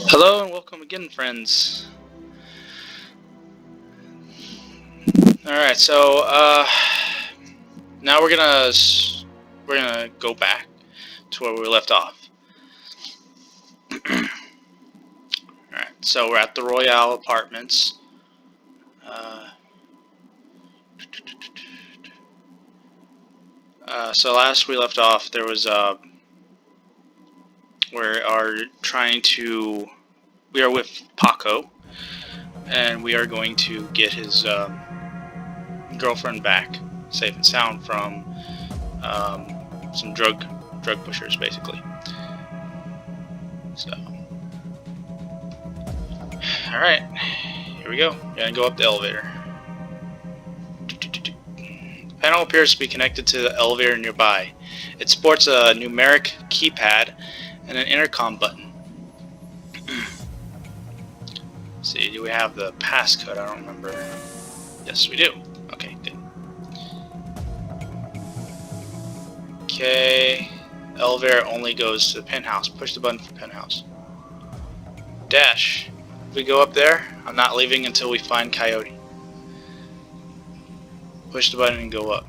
Hello and welcome again, friends. Alright, so now we're gonna go back to where we left off. Alright, so we're at the Royale Apartments. So last we left off, there was we are with Paco, and we are going to get his girlfriend back, safe and sound, from some drug pushers, basically. So, all right, here we go. Gonna go up the elevator. The panel appears to be connected to the elevator nearby. It sports a numeric keypad and an intercom button. Let's see, do we have the passcode? I don't remember. Yes, we do. Okay, good. Okay, elevator only goes to the penthouse. Push the button for penthouse. Dash. If we go up there, I'm not leaving until we find Coyote. Push the button and go up.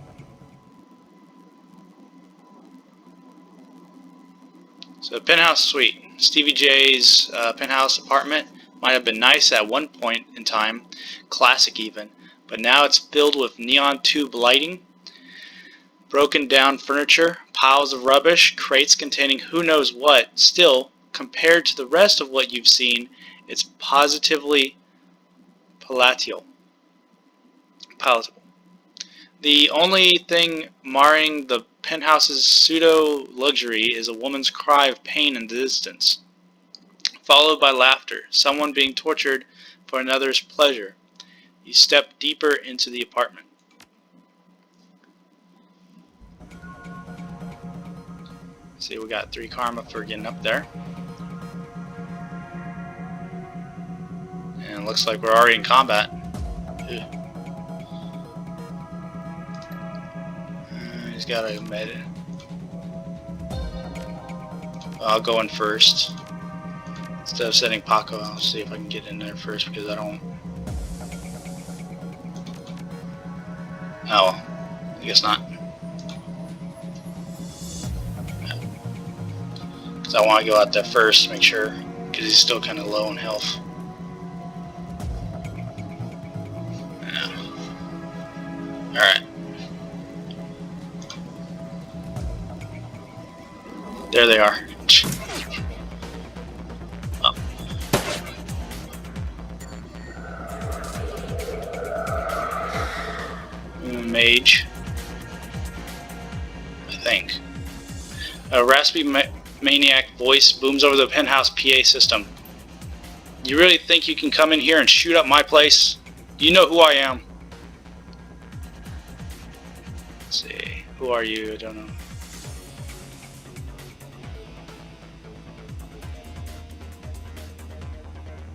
So penthouse suite. Stevie J's penthouse apartment might have been nice at one point in time, classic even, but now it's filled with neon tube lighting, broken down furniture, piles of rubbish, crates containing who knows what. Still, compared to the rest of what you've seen, it's positively palatable. The only thing marring the penthouse's pseudo-luxury is a woman's cry of pain in the distance, followed by laughter, someone being tortured for another's pleasure. You step deeper into the apartment. See, we got 3 karma for getting up there. And it looks like we're already in combat. Ugh. He's got a med. I'll go in first. Instead of setting Paco, I'll see if I can get in there first because I don't. Oh, well, I guess not. Because I want to go out there first to make sure, because he's still kind of low in health. Yeah. Alright. There they are. Oh. Mage, I think. A raspy maniac voice booms over the penthouse PA system. You really think you can come in here and shoot up my place? You know who I am. Let's see. Who are you? I don't know.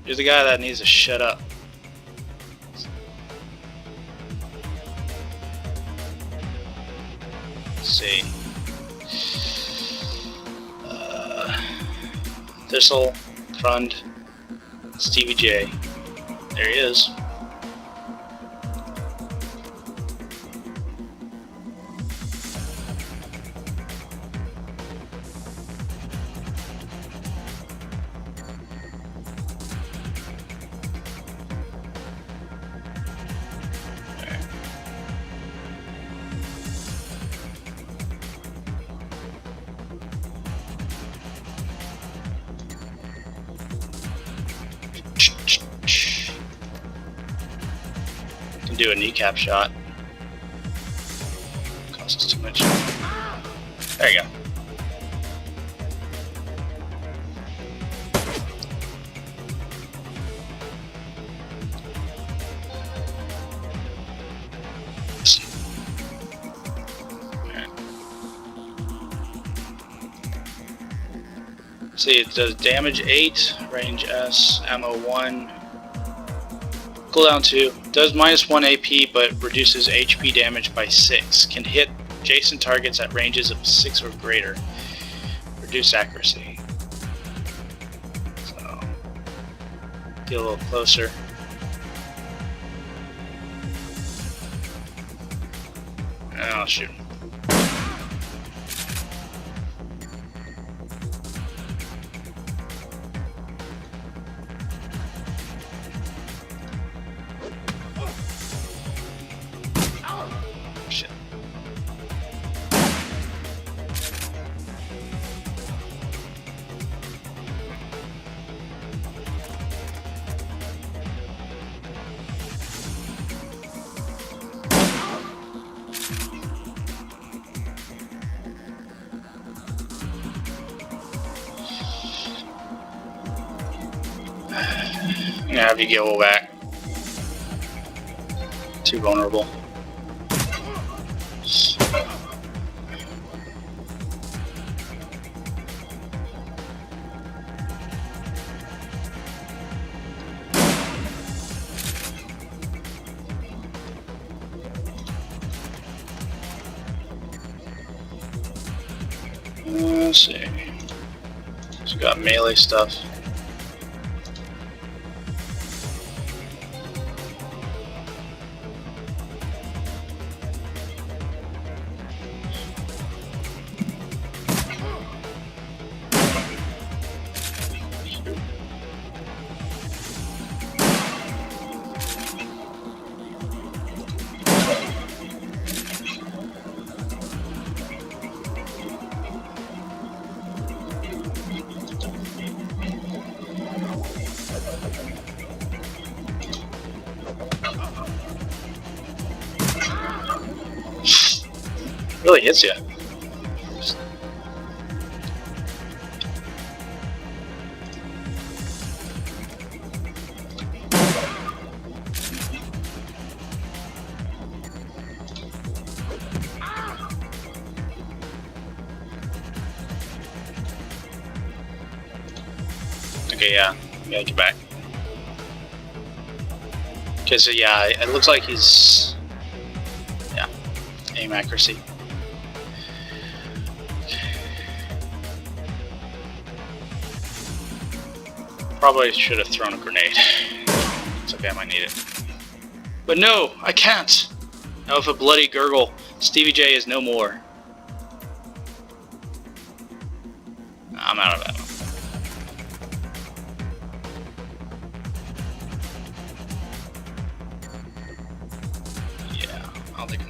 You're the guy that needs to shut up. Let's see. Thistle, Frond, Stevie J. There he is. Can do a kneecap shot. Costs too much. There you go. See, it does damage 8, range S, ammo 1, cooldown 2, does -1 AP but reduces HP damage by 6, can hit adjacent targets at ranges of 6 or greater, reduce accuracy. Get a little closer. Oh, shoot. Shit. I'm gonna have you go back. Too vulnerable. Let's see. So we got melee stuff. Really hits you. Okay, yeah, gotta get back. Because, yeah, it looks like he's. Yeah, aim accuracy. Probably should have thrown a grenade. It's okay, I might need it. But no, I can't! Now with a bloody gurgle, Stevie J is no more. I'm out of that one. Yeah, I'll take it.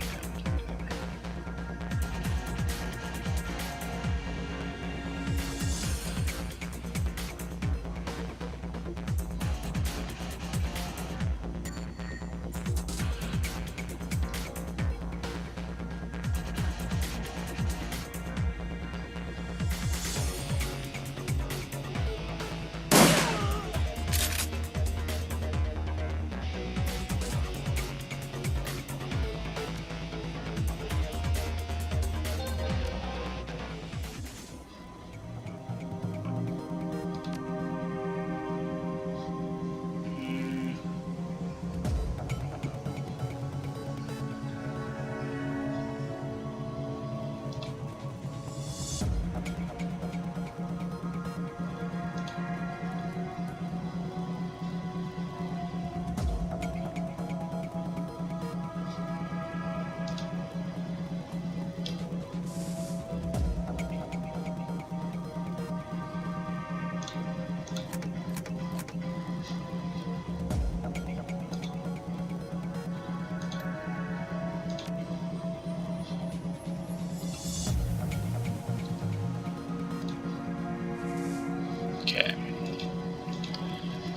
Okay.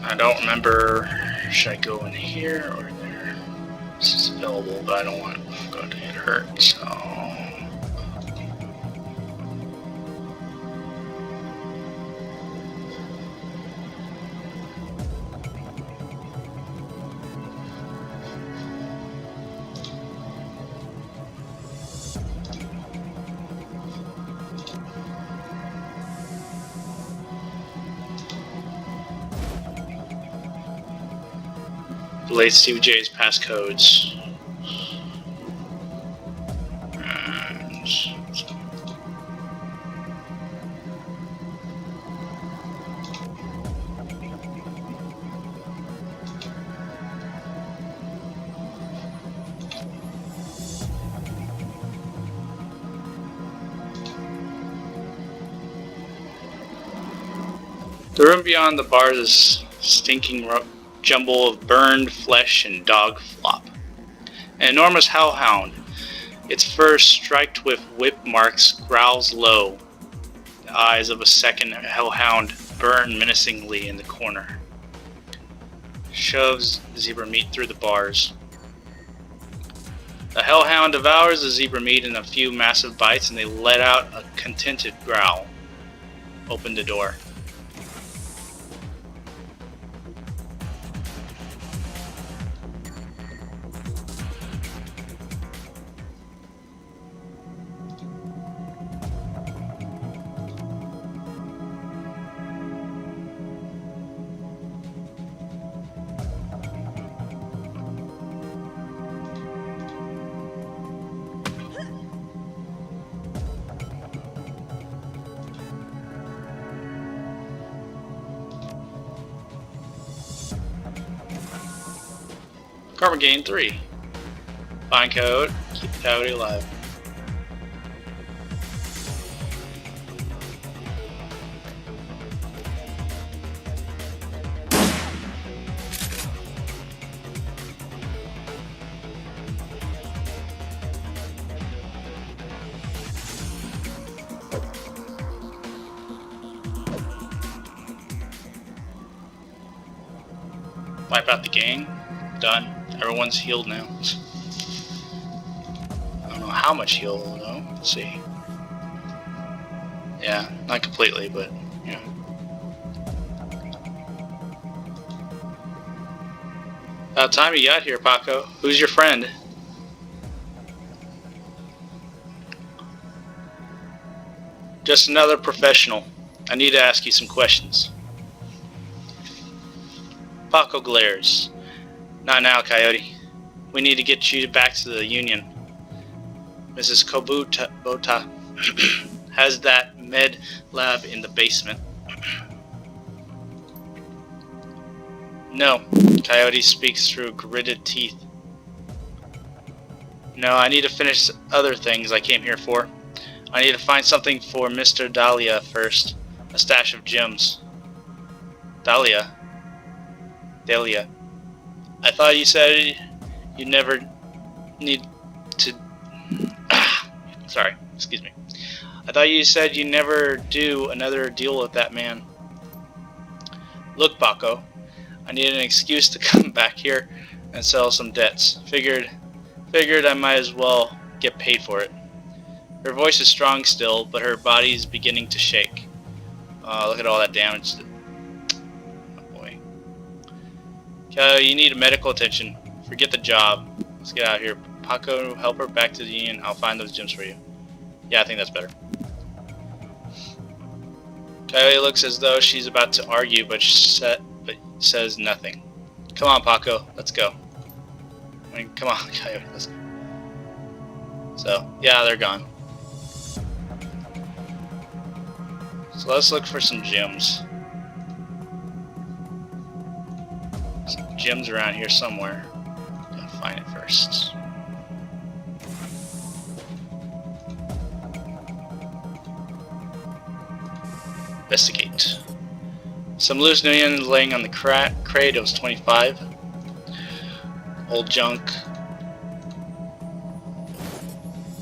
I don't remember, should I go in here or there? This is available, but I don't want to go to get hurt, so... Late Stevie J's passcodes. The room beyond the bars is stinking jumble of burned flesh and dog flop. An enormous hellhound, its fur striped with whip marks, growls low. The eyes of a second hellhound burn menacingly in the corner. Shoves zebra meat through the bars. The hellhound devours the zebra meat in a few massive bites, and they let out a contented growl. Open the door. Karma gain 3. Find code, keep the coyote alive. Wipe out the gang. Done. Everyone's healed now. I don't know how much healed though. Let's see. Yeah, not completely, but you know. About time you got here, Paco. Who's your friend? Just another professional. I need to ask you some questions. Paco glares. Not now, Coyote. We need to get you back to the Union. Mrs. Kobota has that med lab in the basement. No. Coyote speaks through gritted teeth. No, I need to finish other things I came here for. I need to find something for Mr. Dahlia first. A stash of gems. Dahlia. I thought you said you never need to... Sorry, excuse me. I thought you said you never do another deal with that man. Look, Paco, I need an excuse to come back here and sell some debts. Figured I might as well get paid for it. Her voice is strong still, but her body is beginning to shake. Look at all that damage. You need medical attention. Forget the job. Let's get out of here. Paco, help her back to the Union. I'll find those gems for you. Yeah, I think that's better. Coyote looks as though she's about to argue, but says nothing. Come on, Paco. Let's go. I mean, come on, Coyote. Let's go. So, yeah, they're gone. So let's look for some gems. Gems around here somewhere. Gotta find it first. Investigate. Some loose Nuyen laying on the crate. It was 25. Old junk.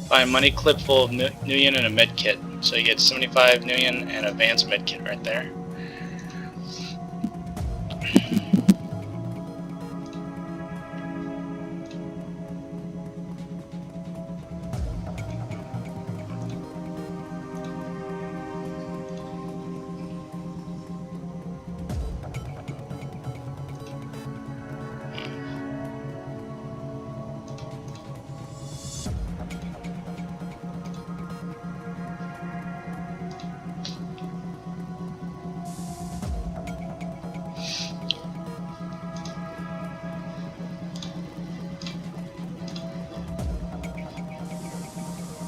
Find a money clip full of Nuyen and a med kit. So you get 75 Nuyen and advanced med kit right there.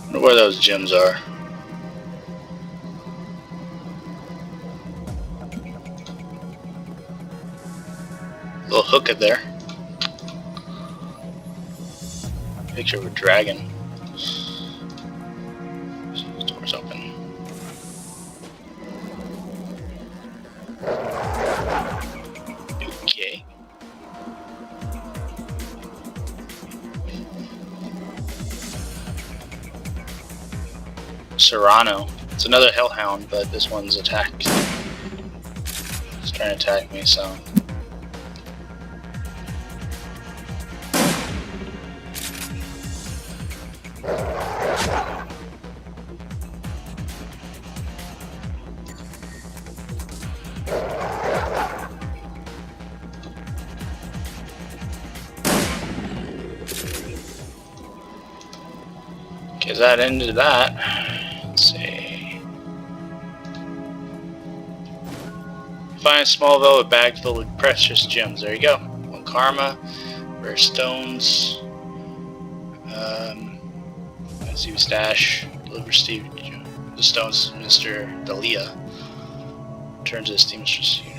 I wonder where those gems are. Little hookah there. Picture of a dragon. Door's open. Serrano. It's another hellhound, but this one's it's trying to attack me, so. Okay, that ended that. Let's see. Find a small velvet bag filled with precious gems. There you go. 1 karma, rare stones. As you stash, deliver Steve the stones to Mr. Dalia. Turn to the seamstress unit.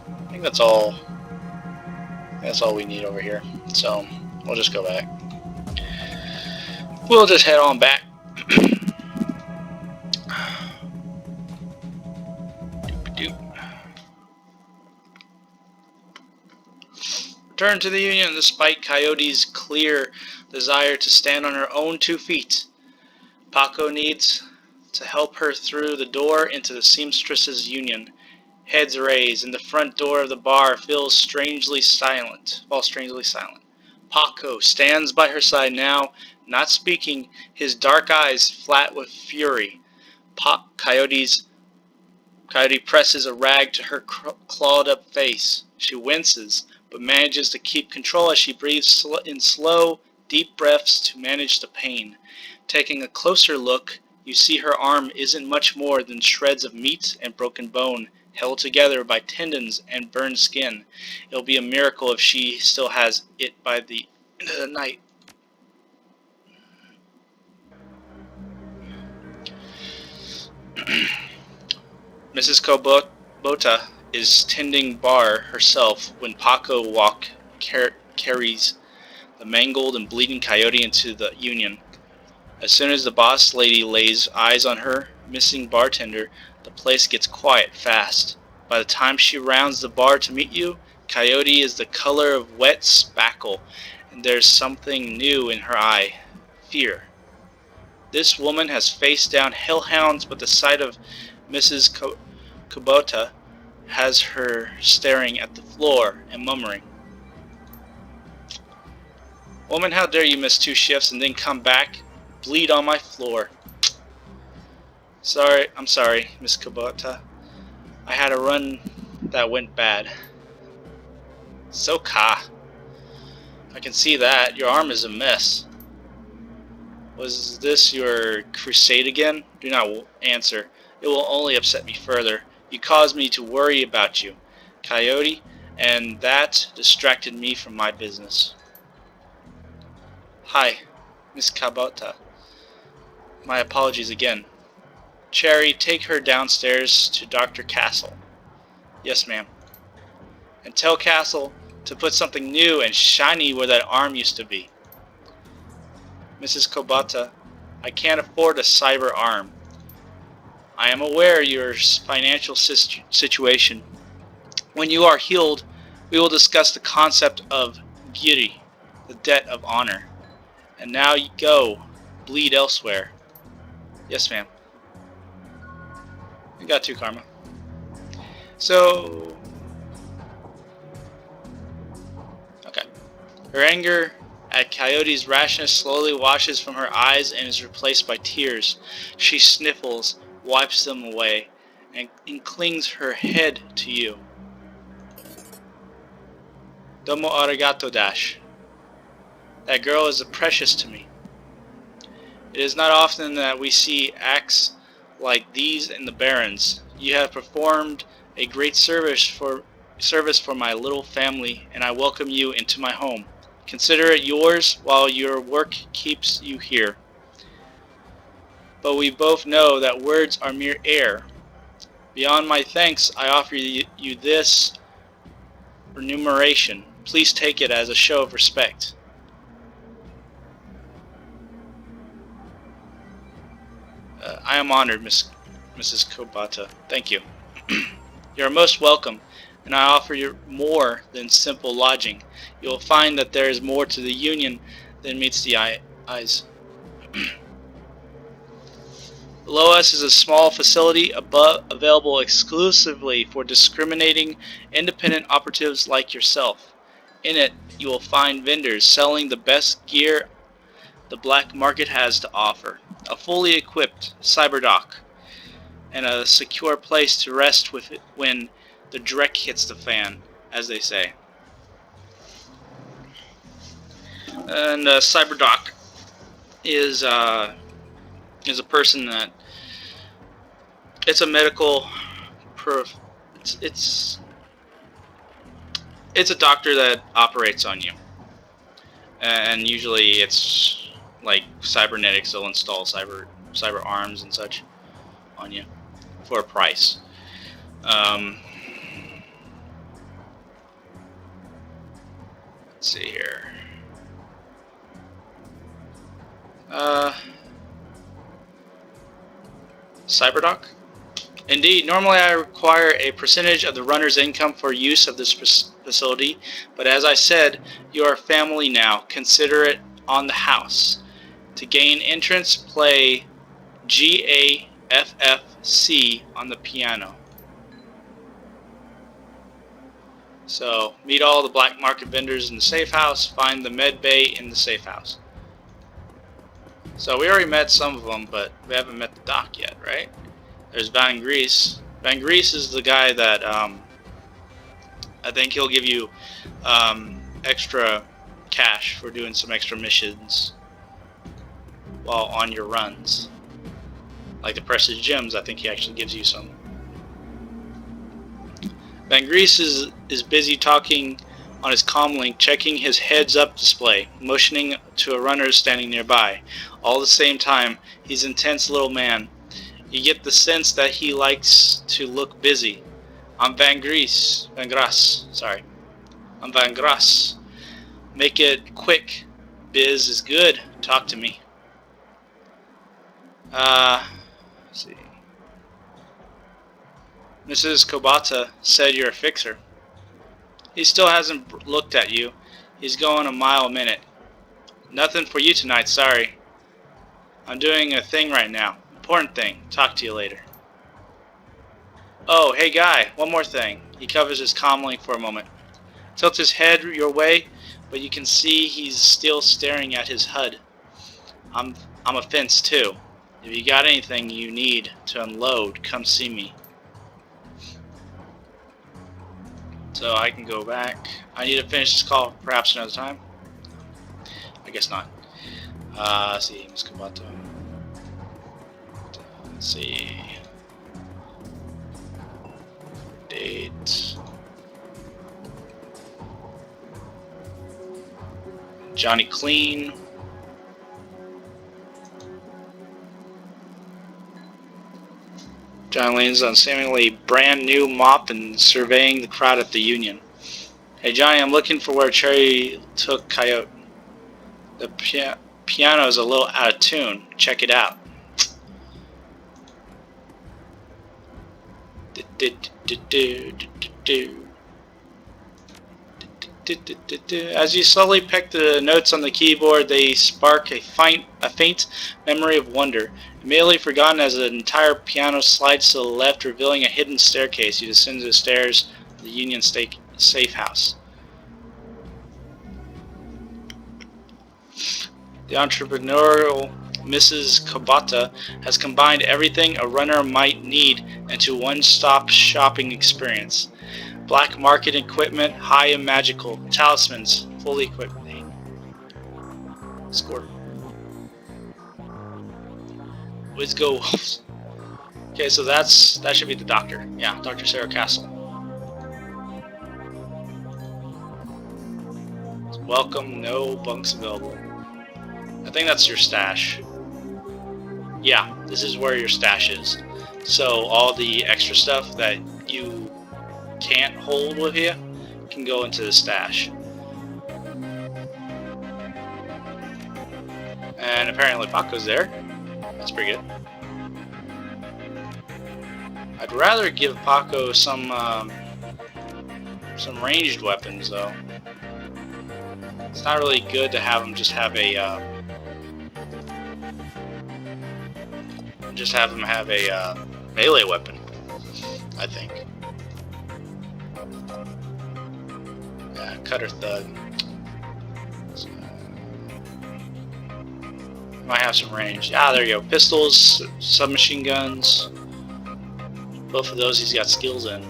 I think that's all. That's all we need over here. So we'll just go back. We'll just head on back. Return to the Union despite Coyote's clear desire to stand on her own 2 feet. Paco needs to help her through the door into the seamstress's union. Heads raised, and the front door of the bar falls strangely silent. Paco stands by her side now, not speaking, his dark eyes flat with fury. Coyote presses a rag to her clawed-up face. She winces, but manages to keep control as she breathes in slow, deep breaths to manage the pain. Taking a closer look, you see her arm isn't much more than shreds of meat and broken bone, held together by tendons and burned skin. It'll be a miracle if she still has it by the end of the night. Mrs. Kobota is tending bar herself when Paco carries the mangled and bleeding Coyote into the Union. As soon as the boss lady lays eyes on her missing bartender, the place gets quiet fast. By the time she rounds the bar to meet you, Coyote is the color of wet spackle, and there's something new in her eye. Fear. This woman has faced down hellhounds, but the sight of Mrs. Kubota has her staring at the floor and murmuring. Woman, how dare you miss 2 shifts and then come back, bleed on my floor. I'm sorry, Miss Kubota. I had a run that went bad. I can see that. Your arm is a mess. Was this your crusade again? Do not answer. It will only upset me further. You caused me to worry about you, Coyote, and that distracted me from my business. Hi, Miss Kubota. My apologies again. Cherry, take her downstairs to Dr. Castle. Yes, ma'am. And tell Castle to put something new and shiny where that arm used to be. Mrs. Kubota, I can't afford a cyber arm. I am aware of your financial situation. When you are healed, we will discuss the concept of giri, the debt of honor. And now you go, bleed elsewhere. Yes, ma'am. I got 2 karma. So, okay. Her anger at Coyote's rashness slowly washes from her eyes and is replaced by tears. She sniffles, wipes them away, and clings her head to you. Domo arigato, Dash. That girl is precious to me. It is not often that we see acts like these in the Barrens. You have performed a great service for my little family, and I welcome you into my home. Consider it yours while your work keeps you here. But we both know that words are mere air. Beyond my thanks, I offer you this remuneration. Please take it as a show of respect. I am honored, Mrs. Kubota. Thank you. You are most welcome, and I offer you more than simple lodging. You will find that there is more to the Union than meets the eyes. Below us is a small facility available exclusively for discriminating independent operatives like yourself. In it, you will find vendors selling the best gear the black market has to offer, a fully equipped cyber dock, and a secure place to rest with it when the dreck hits the fan, as they say. And cyber dock is a person that it's a medical it's a doctor that operates on you, and usually it's like cybernetics. They'll install cyber arms and such on you for a price. Let's see here. Cyberdoc? Indeed, normally I require a percentage of the runner's income for use of this facility, but as I said, you are family now. Consider it on the house. To gain entrance, play GAFFC on the piano. So, meet all the black market vendors in the safe house, find the med bay in the safe house. So we already met some of them, but we haven't met the doc yet, right? There's Van Grease. Van Grease is the guy that I think he'll give you extra cash for doing some extra missions while on your runs. Like the Precious Gems, I think he actually gives you some. Van Grease is busy talking on his comlink, checking his heads-up display, motioning to a runner standing nearby. All at the same time, he's an intense little man. You get the sense that he likes to look busy. I'm Van Grass. Sorry. I'm Van Grass. Make it quick. Biz is good. Talk to me. Let's see. Mrs. Kobata said you're a fixer. He still hasn't looked at you. He's going a mile a minute. Nothing for you tonight, sorry. I'm doing a thing right now. Important thing. Talk to you later. Oh, hey guy, one more thing. He covers his comlink for a moment. Tilts his head your way, but you can see he's still staring at his HUD. I'm a fence too. If you got anything you need to unload, come see me. So I can go back. I need to finish this call perhaps another time. I guess not. Let's see, Ms. Kabato. Let's see. Date. Johnny Clean. John leans on seemingly brand new mop and surveying the crowd at the Union. Hey Johnny, I'm looking for where Cherry took Coyote. The piano is a little out of tune. Check it out. As you slowly pick the notes on the keyboard, they spark a faint memory of wonder. Immediately forgotten as the entire piano slides to the left, revealing a hidden staircase. You descend the stairs to the Union safe house. The entrepreneurial Mrs. Kobata has combined everything a runner might need into one-stop shopping experience. Black market equipment, high and magical. Talismans, fully equipped. Score. Let's go, Wolves. Okay, so that should be the doctor. Yeah, Dr. Sarah Castle. Welcome, no bunks available. I think that's your stash. Yeah, this is where your stash is. So all the extra stuff that you can't hold with you can go into the stash. And apparently Paco's there. That's pretty good. I'd rather give Paco some ranged weapons though. It's not really good to have him just have a just have him have a melee weapon, I think. Yeah, cutter thug. So, might have some range. Ah, there you go. Pistols, submachine guns. Both of those he's got skills in.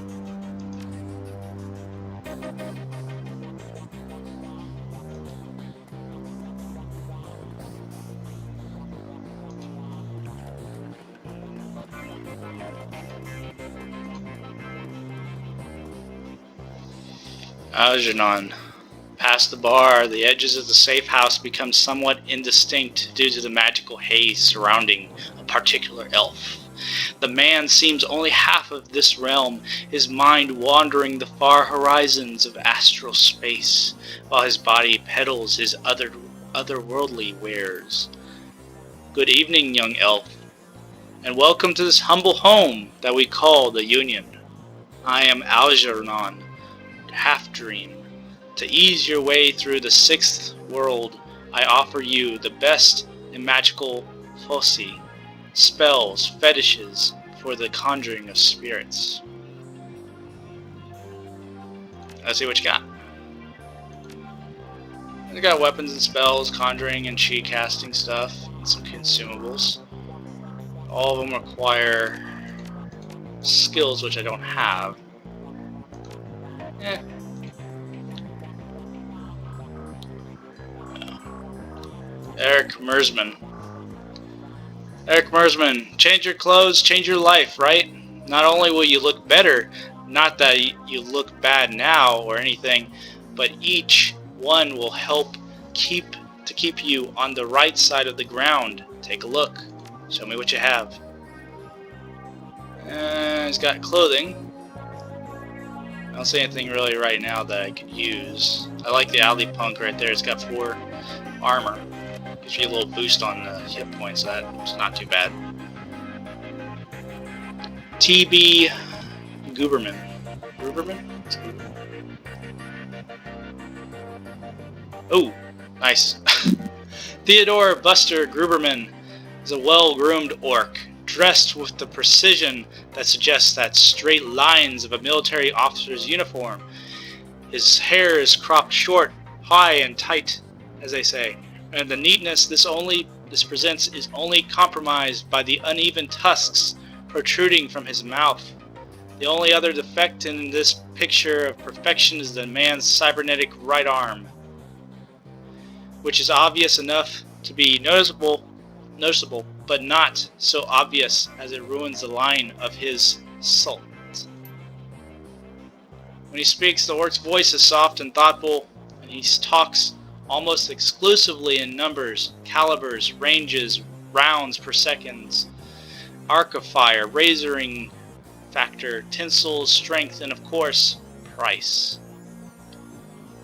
Algernon. Past the bar, the edges of the safe house become somewhat indistinct due to the magical haze surrounding a particular elf. The man seems only half of this realm, his mind wandering the far horizons of astral space, while his body peddles his otherworldly wares. Good evening, young elf, and welcome to this humble home that we call the Union. I am Algernon, half-dream. To ease your way through the sixth world, I offer you the best in magical foci, spells, fetishes for the conjuring of spirits. Let's see what you got. You got weapons and spells, conjuring and chi casting stuff, and some consumables. All of them require skills which I don't have. Eric Mersman. Eric Mersman, change your clothes, change your life, right? Not only will you look better, not that you look bad now or anything, but each one will help keep you on the right side of the ground. Take a look. Show me what you have. He's got clothing. I don't see anything really right now that I could use. I like the alley punk right there. It's got 4 armor. Gives you a little boost on the hit points. That's not too bad. TB Guberman. Guberman? Oh, nice. Theodore Buster Gruberman is a well-groomed orc, dressed with the precision that suggests that straight lines of a military officer's uniform. His hair is cropped short, high and tight, as they say, and the neatness this presents is only compromised by the uneven tusks protruding from his mouth. The only other defect in this picture of perfection is the man's cybernetic right arm, which is obvious enough to be noticeable, but not so obvious as it ruins the line of his salt. When he speaks, the orc's voice is soft and thoughtful, and he talks almost exclusively in numbers, calibers, ranges, rounds per seconds, arc of fire, razoring factor, tinsel, strength, and of course, price.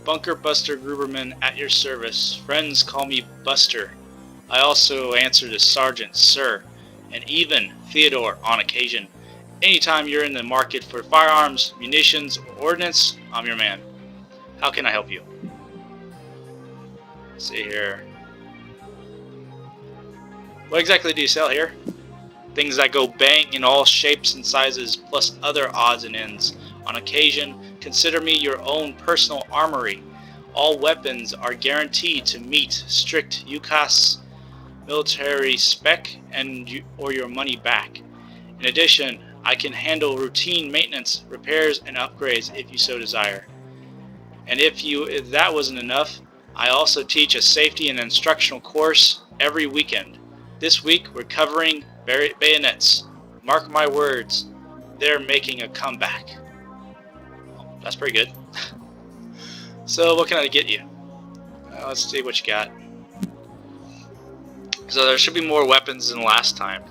Bunker Buster Gruberman at your service. Friends call me Buster. I also answer to Sergeant, Sir, and even Theodore on occasion. Anytime you're in the market for firearms, munitions, or ordnance, I'm your man. How can I help you? Let's see here. What exactly do you sell here? Things that go bang in all shapes and sizes, plus other odds and ends. On occasion, consider me your own personal armory. All weapons are guaranteed to meet strict UCAS military spec or your money back. In addition, I can handle routine maintenance, repairs, and upgrades if you so desire. And if that wasn't enough, I also teach a safety and instructional course every weekend. This week we're covering bayonets. Mark my words, they're making a comeback. That's pretty good. So what can I get you? Let's see what you got. So there should be more weapons than last time.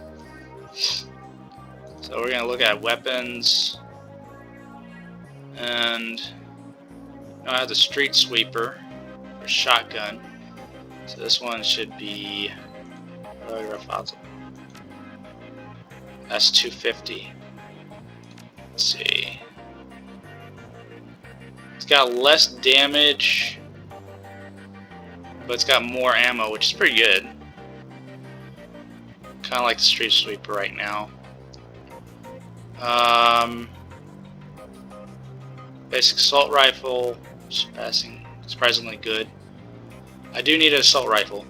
So we're going to look at weapons. And I have the street sweeper or shotgun. So this one should be that's 250. Let's see. It's got less damage, but it's got more ammo, which is pretty good. kind of like the street sweeper right now. Basic assault rifle, surprisingly good. I do need an assault rifle.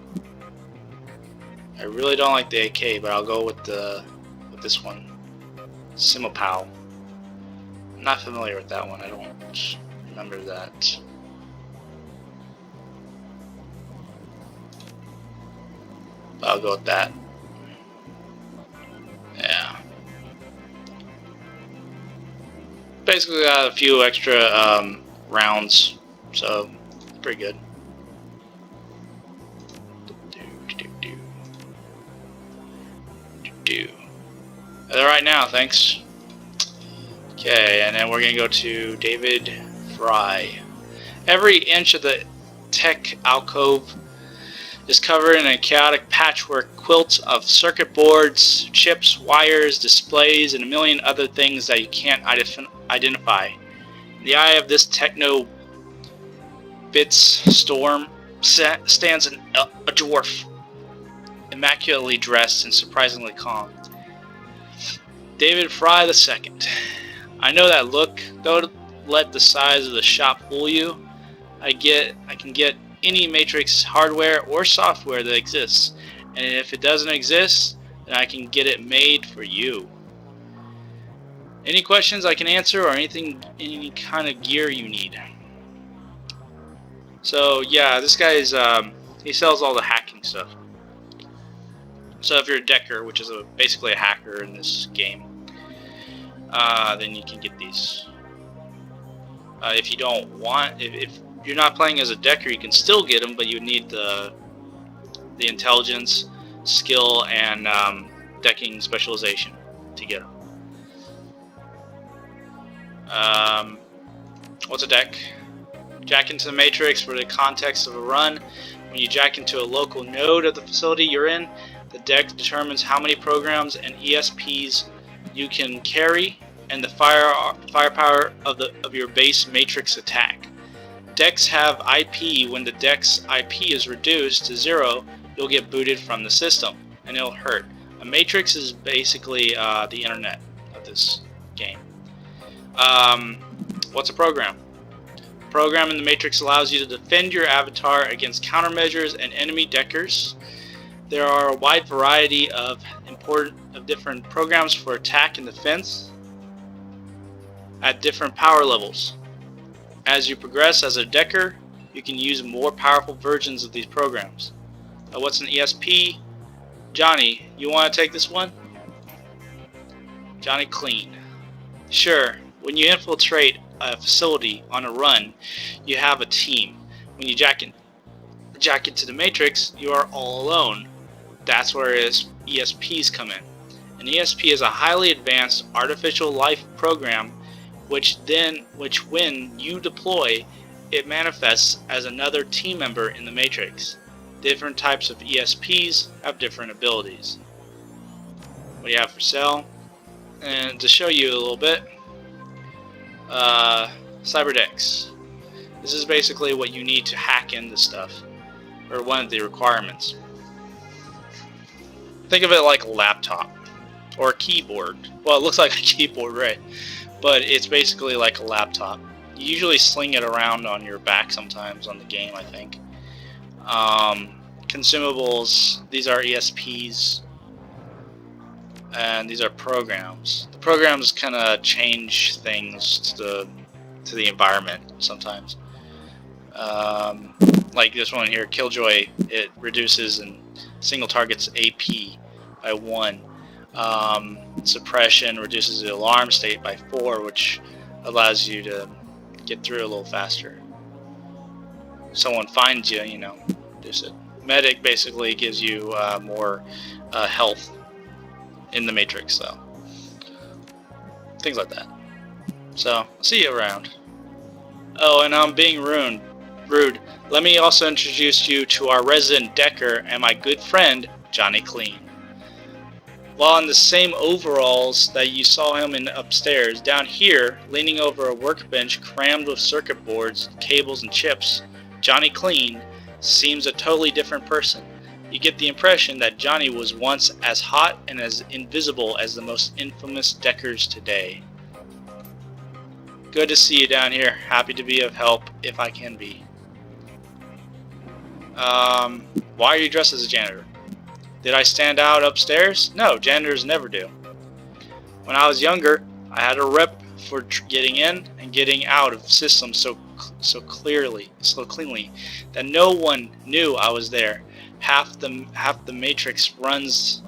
I really don't like the AK, but I'll go with this one, Simopow. I'm not familiar with that one. I don't remember that. But I'll go with that. Yeah. Basically got a few extra rounds, so pretty good. Alright now, thanks. Okay, and then we're gonna go to David Fry. Every inch of the tech alcove is covered in a chaotic patchwork quilt of circuit boards, chips, wires, displays, and a million other things that you can't identify. In the eye of this techno bits storm stands a dwarf, immaculately dressed and surprisingly calm. David Fry II. I know that look. Don't let the size of the shop fool you. I can get any Matrix hardware or software that exists, and if it doesn't exist, then I can get it made for you. Any questions I can answer, or any kind of gear you need. So yeah, this guy is he sells all the hacking stuff. So if you're a decker, which is basically a hacker in this game, then you can get these. If you don't want, if you're not playing as a decker, you can still get them, but you need the intelligence, skill, and decking specialization to get them. What's a deck? Jack into the matrix for the context of a run. When you jack into a local node of the facility you're in, the deck determines how many programs and ESPs you can carry and the firepower of your base matrix attack. Decks have IP. When the deck's IP is reduced to 0, you'll get booted from the system, and it'll hurt. A matrix is basically the internet of this game. What's a program? A program in the matrix allows you to defend your avatar against countermeasures and enemy deckers. There are a wide variety of different programs for attack and defense at different power levels. As you progress as a decker, you can use more powerful versions of these programs. What's an ESP? Johnny, you want to take this one? Johnny Clean. Sure, when you infiltrate a facility on a run, you have a team. When you jack into the matrix, you are all alone. That's where ESPs come in. An ESP is a highly advanced artificial life program which when you deploy, it manifests as another team member in the matrix. Different types of ESPs have different abilities. What do you have for sale? And to show you a little bit, CyberDecks. This is basically what you need to hack into stuff, or one of the requirements. Think of it like a laptop or a keyboard. Well, it looks like a keyboard, right? But it's basically like a laptop. You usually sling it around on your back sometimes on the game, I think. Consumables, these are ESPs, and these are programs. The programs kind of change things to the environment sometimes. Like this one here, Killjoy, it reduces and single targets AP by 1. Suppression reduces the alarm state by 4, which allows you to get through a little faster. If someone finds you, reduce it. Medic basically gives you more health in the matrix, so things like that. So I'll see you around. Oh, and I'm being rude. Let me also introduce you to our resident decker and my good friend Johnny Clean. While in the same overalls that you saw him in upstairs, down here, leaning over a workbench crammed with circuit boards, cables, and chips, Johnny Clean seems a totally different person. you get the impression that Johnny was once as hot and as invisible as the most infamous Deckers today. Good to see you down here. Happy to be of help if I can be. Why are you dressed as a janitor? Did I stand out upstairs? No, janitors never do. When I was younger, I had a rep for getting in and getting out of systems so cleanly that no one knew I was there. Half the matrix runs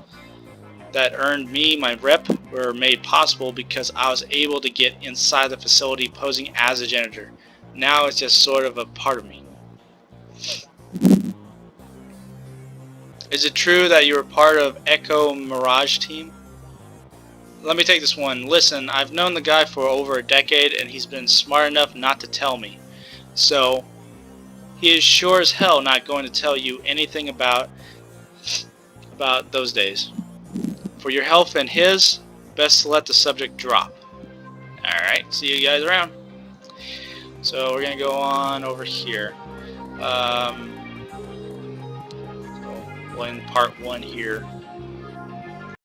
that earned me my rep were made possible because I was able to get inside the facility posing as a janitor. Now it's just sort of a part of me. Is it true that you were part of Echo Mirage team? Let me take this one. Listen, I've known the guy for over a decade and he's been smart enough not to tell me. So, he is sure as hell not going to tell you anything about those days. For your health and his, best to let the subject drop. Alright, see you guys around. So we're going to go on over here. So we'll end part 1 here.